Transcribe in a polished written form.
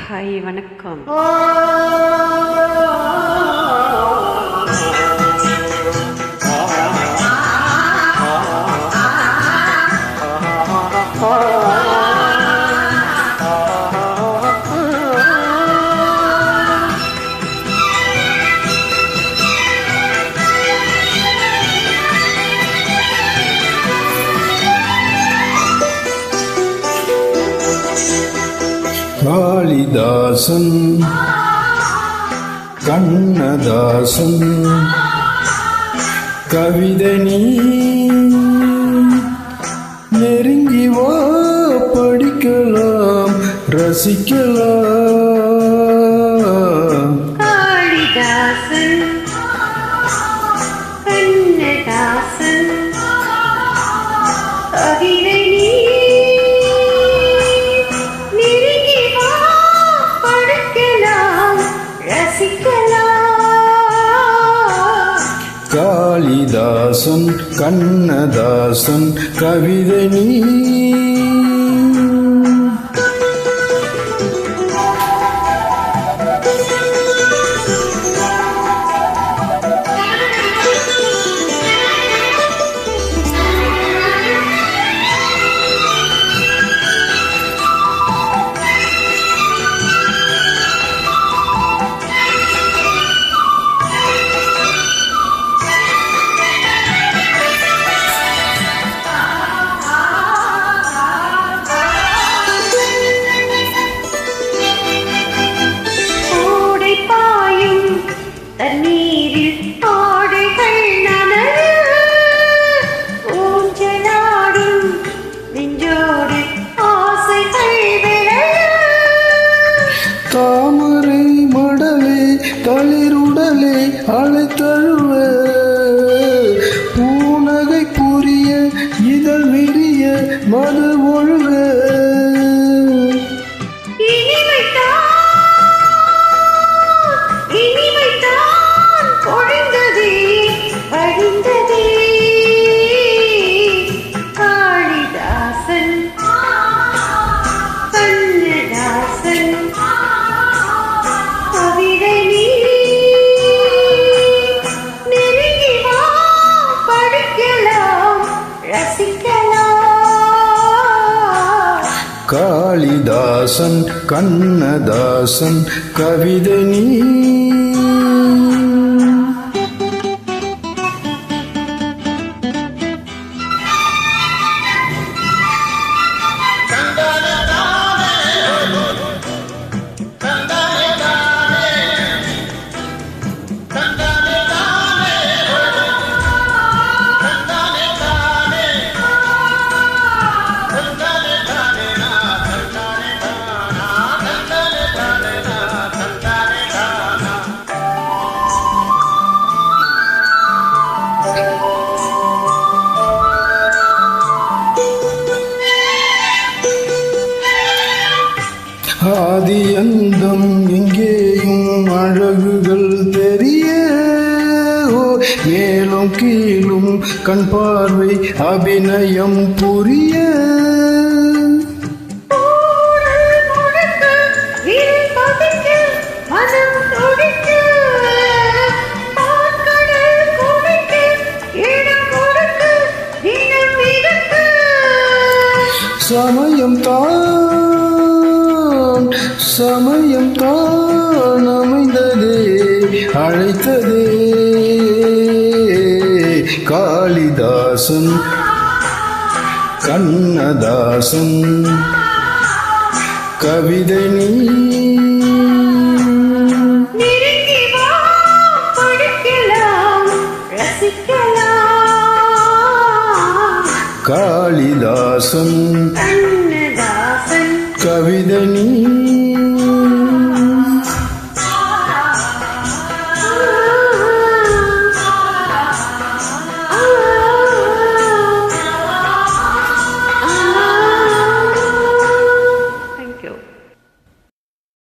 Hi வணக்கம். காளிதாசன் கண்ணதாசன் கவிதை நீ நெருங்கி வா, படிக்கலாம், ரசிக்கலாம். காளிதாசன் கண்ணதாசன் கவிதை காளிதாசன் கண்ணதாசன் கவிதை நீ தண்ணீரில் ஆடைகள் ஊஞ்சலாடும் நெஞ்சோடு ஆசைகள் தாமரை மடலே தளிருடலே அழைத்தழுவ பூனகை புரிய இதழ் விரிய மது ஒழுக காளிதாசன் கண்ணதாசன் கவிதை நீ ஆதி அந்தம் எங்கேயும் அழகுகள் தெரிய மேலும் கீழும் கண் பார்வை அபிநயம் புரிய சமயம் தான் அமைந்ததே, அழைத்ததே. காளிதாசன் கண்ணதாசன் கவிதை நீ காளிதாசன் கவிதை நீ